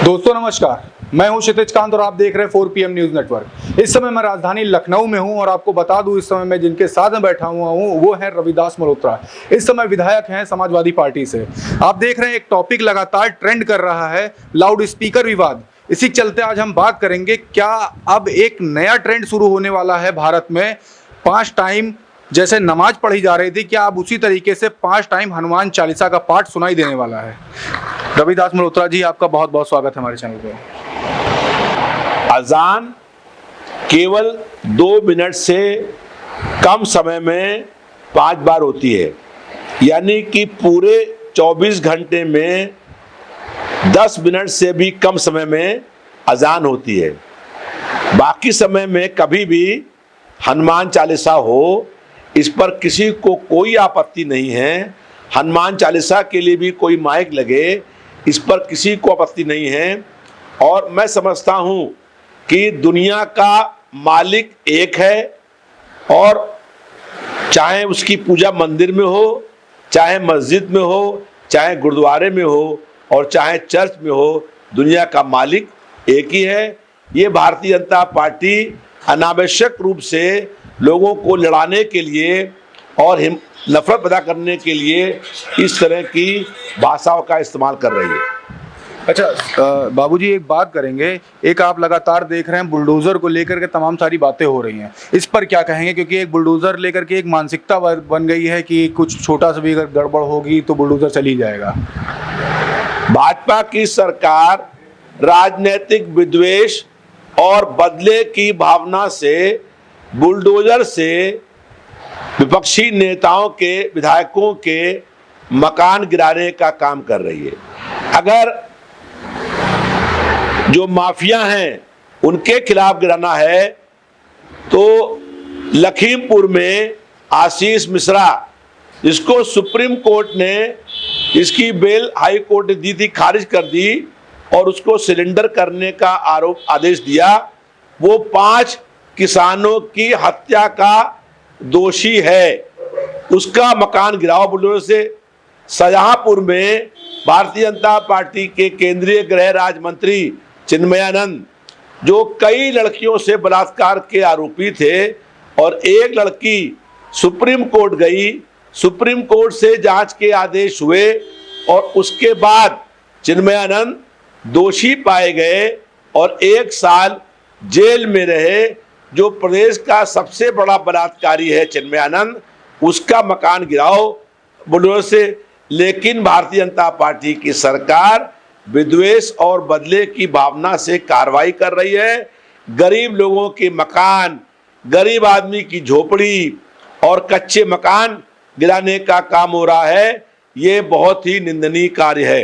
दोस्तों नमस्कार, मैं हूं क्षितिज कांत और आप देख रहे हैं 4PM न्यूज नेटवर्क। इस समय मैं राजधानी लखनऊ में हूं और आपको बता दूं इस समय मैं जिनके साथ में बैठा हुआ हूं वो है रविदास मल्होत्रा। इस समय विधायक हैं समाजवादी पार्टी से। आप देख रहे हैं एक टॉपिक लगातार ट्रेंड कर रहा है, लाउड स्पीकर विवाद। इसी के चलते आज हम बात करेंगे क्या अब एक नया ट्रेंड शुरू होने वाला है भारत में। 5 टाइम जैसे नमाज पढ़ी जा रही थी, क्या अब उसी तरीके से 5 टाइम हनुमान चालीसा का पाठ सुनाई देने वाला है। रविदास मल्होत्रा जी, आपका बहुत बहुत स्वागत है हमारे चैनल पर। अजान केवल 2 मिनट से कम समय में 5 बार होती है, यानी कि पूरे 24 घंटे में 10 मिनट से भी कम समय में अजान होती है। बाकी समय में कभी भी हनुमान चालीसा हो, इस पर किसी को कोई आपत्ति नहीं है। हनुमान चालीसा के लिए भी कोई माइक लगे, इस पर किसी को आपत्ति नहीं है। और मैं समझता हूँ कि दुनिया का मालिक एक है, और चाहे उसकी पूजा मंदिर में हो, चाहे मस्जिद में हो, चाहे गुरुद्वारे में हो और चाहे चर्च में हो, दुनिया का मालिक एक ही है। ये भारतीय जनता पार्टी अनावश्यक रूप से लोगों को लड़ाने के लिए और नफरत पैदा करने के लिए इस तरह की भाषाओं का इस्तेमाल कर रही है। अच्छा बाबूजी, एक बात करेंगे, एक आप लगातार देख रहे हैं बुलडोजर को लेकर के तमाम सारी बातें हो रही हैं, इस पर क्या कहेंगे? क्योंकि एक बुलडोजर लेकर के एक मानसिकता बन गई है कि कुछ छोटा सा भी अगर गड़बड़ होगी तो बुलडोजर चली जाएगा। भाजपा की सरकार राजनीतिक विद्वेष और बदले की भावना से बुलडोजर से विपक्षी नेताओं के, विधायकों के मकान गिराने का काम कर रही है। अगर जो माफिया हैं उनके खिलाफ गिराना है तो लखीमपुर में आशीष मिश्रा, जिसको सुप्रीम कोर्ट ने इसकी बेल हाई कोर्ट ने दी थी, खारिज कर दी और उसको सरेंडर करने का आदेश दिया, वो 5 किसानों की हत्या का दोषी है, उसका मकान गिराओ बुलडोजर से। शाहजहांपुर में भारतीय जनता पार्टी के केंद्रीय गृह राज्य मंत्री चिन्मयानंद, जो कई लड़कियों से बलात्कार के आरोपी थे, और एक लड़की सुप्रीम कोर्ट गई, सुप्रीम कोर्ट से जांच के आदेश हुए और उसके बाद चिन्मयानंद दोषी पाए गए और 1 साल जेल में रहे। जो प्रदेश का सबसे बड़ा बलात्कारी है चिन्मयानंद, उसका मकान गिराओ बुलडोजर से। लेकिन भारतीय जनता पार्टी की सरकार विद्वेष और बदले की भावना से कार्रवाई कर रही है। गरीब लोगों के मकान, गरीब आदमी की झोपड़ी और कच्चे मकान गिराने का काम हो रहा है। ये बहुत ही निंदनीय कार्य है।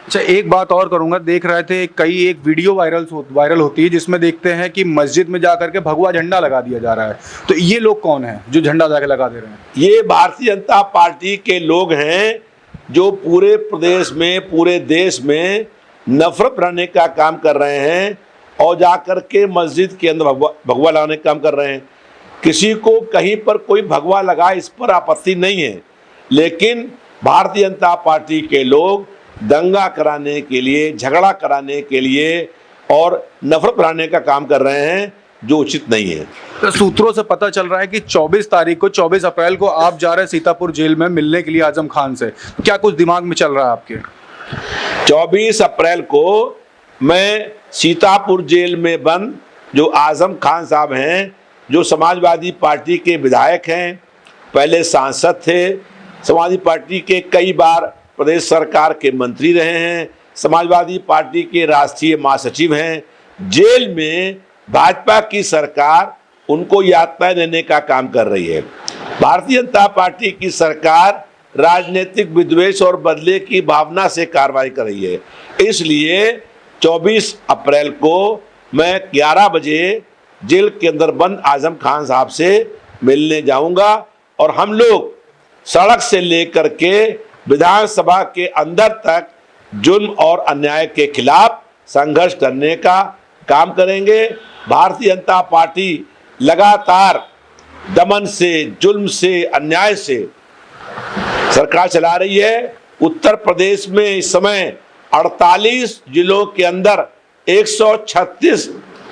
अच्छा, एक बात और करूंगा, देख रहे थे कई एक वीडियो वायरल होती है जिसमें देखते हैं कि मस्जिद में जाकर के भगवा झंडा लगा दिया जा रहा है, तो ये लोग कौन हैं जो झंडा जाके लगा दे रहे हैं? ये भारतीय जनता पार्टी के लोग हैं जो पूरे प्रदेश में, पूरे देश में नफरत फैलाने का काम कर रहे हैं और जाकर के मस्जिद के अंदर भगवा लगाने का काम कर रहे हैं। किसी को कहीं पर कोई भगवा लगा, इस पर आपत्ति नहीं है, लेकिन भारतीय जनता पार्टी के लोग दंगा कराने के लिए, झगड़ा कराने के लिए और नफरत फैलाने का काम कर रहे हैं, जो उचित नहीं है। तो सूत्रों से पता चल रहा है कि 24 अप्रैल को आप जा रहे हैं सीतापुर जेल में मिलने के लिए आजम खान से। क्या कुछ दिमाग में चल रहा है आपके? 24 अप्रैल को मैं सीतापुर जेल में बंद जो आजम खान साहब हैं, जो समाजवादी पार्टी के विधायक हैं, पहले सांसद थे, समाजवादी पार्टी के कई बार प्रदेश सरकार के मंत्री रहे हैं, समाजवादी पार्टी के राष्ट्रीय महासचिव हैं, जेल में भाजपा की सरकार उनको यातनाएं देने का काम कर रही है। भारतीय जनता पार्टी की सरकार राजनीतिक विद्वेष और बदले की भावना से कार्रवाई कर रही है। इसलिए 24 अप्रैल को मैं 11 बजे जेल के अंदर बंद आजम खान साहब से मिलने जाऊंगा और हम लोग सड़क से लेकर के विधानसभा के अंदर तक जुल्म और अन्याय के खिलाफ संघर्ष करने का काम करेंगे। भारतीय जनता पार्टी लगातार दमन से, जुल्म से, अन्याय से सरकार चला रही है। उत्तर प्रदेश में इस समय 48 जिलों के अंदर 136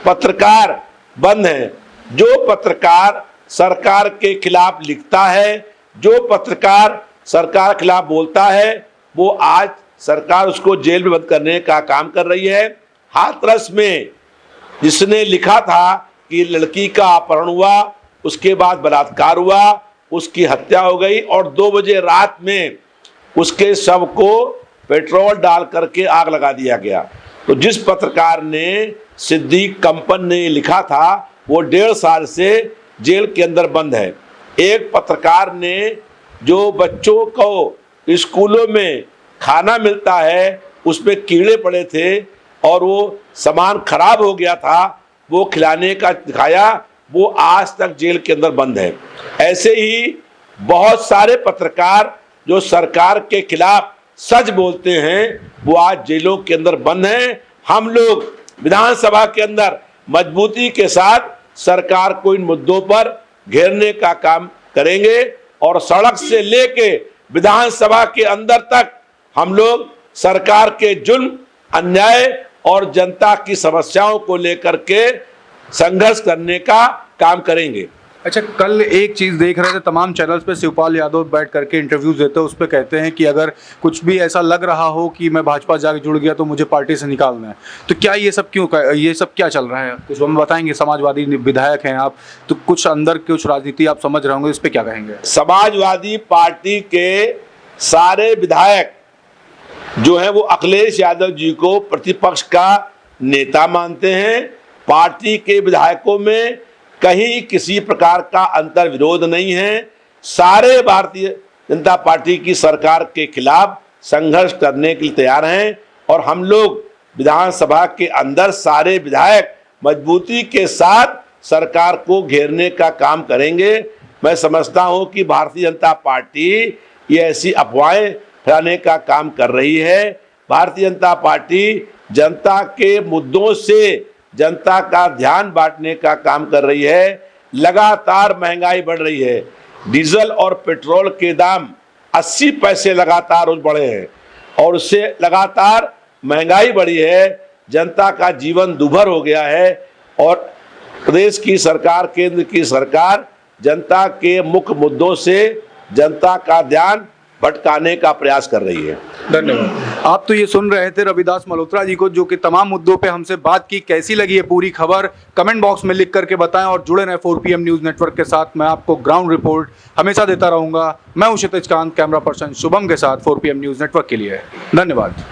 पत्रकार बंद हैं। जो पत्रकार सरकार के खिलाफ लिखता है, जो पत्रकार सरकार के खिलाफ बोलता है, वो आज सरकार उसको जेल में बंद करने का काम कर रही है। हाथरस में जिसने लिखा था कि लड़की का अपहरण हुआ, उसके बाद बलात्कार हुआ, उसकी हत्या हो गई और 2 बजे रात में उसके शव को पेट्रोल डाल करके आग लगा दिया गया। तो जिस पत्रकार ने सिद्दीक कंपन ने लिखा था, वो 1.5 साल से जेल के अंदर बंद है। एक पत्रकार ने जो बच्चों को स्कूलों में खाना मिलता है उसमें कीड़े पड़े थे और वो सामान खराब हो गया था, वो खिलाने का दिखाया, वो आज तक जेल के अंदर बंद है। ऐसे ही बहुत सारे पत्रकार जो सरकार के खिलाफ सच बोलते हैं, वो आज जेलों के अंदर बंद हैं। हम लोग विधानसभा के अंदर मजबूती के साथ सरकार को इन मुद्दों पर घेरने का काम करेंगे और सड़क से लेके विधानसभा के अंदर तक हम लोग सरकार के जुल्म, अन्याय और जनता की समस्याओं को लेकर के संघर्ष करने का काम करेंगे। अच्छा, कल एक चीज देख रहे थे तमाम चैनल्स पे, शिवपाल यादव बैठ करके इंटरव्यूज देते हैं, उस पर कहते हैं कि अगर कुछ भी ऐसा लग रहा हो कि मैं भाजपा जाके जुड़ गया तो मुझे पार्टी से निकालना है। तो क्या ये सब क्या चल रहा है? कुछ हम बताएंगे। समाजवादी विधायक हैं आप, तो कुछ अंदर कुछ राजनीति आप समझ रहे होंगे, इस पे क्या कहेंगे? समाजवादी पार्टी के सारे विधायक जो है वो अखिलेश यादव जी को प्रतिपक्ष का नेता मानते हैं। पार्टी के विधायकों में कहीं किसी प्रकार का अंतर विरोध नहीं है। सारे भारतीय जनता पार्टी की सरकार के खिलाफ संघर्ष करने के लिए तैयार हैं और हम लोग विधानसभा के अंदर सारे विधायक मजबूती के साथ सरकार को घेरने का काम करेंगे। मैं समझता हूं कि भारतीय जनता पार्टी ये ऐसी अफवाहें फैलाने का काम कर रही है। भारतीय जनता पार्टी जनता के मुद्दों से जनता का ध्यान बांटने का काम कर रही है। लगातार महंगाई बढ़ रही है। डीजल और पेट्रोल के दाम 80 पैसे लगातार रोज बढ़े हैं और उससे लगातार महंगाई बढ़ी है। जनता का जीवन दुभर हो गया है और प्रदेश की सरकार, केंद्र की सरकार जनता के मुख्य मुद्दों से जनता का ध्यान भटकाने का प्रयास कर रही है। धन्यवाद। आप तो ये सुन रहे थे रविदास मल्होत्रा जी को, जो कि तमाम मुद्दों पे हमसे बात की। कैसी लगी ये पूरी खबर कमेंट बॉक्स में लिख करके बताएं और जुड़े रहें 4PM न्यूज़ नेटवर्क के साथ। मैं आपको ग्राउंड रिपोर्ट हमेशा देता रहूंगा। मैं हूं क्षितिज कांत, कैमरा पर्सन शुभम के साथ 4PM न्यूज़ नेटवर्क के लिए। धन्यवाद।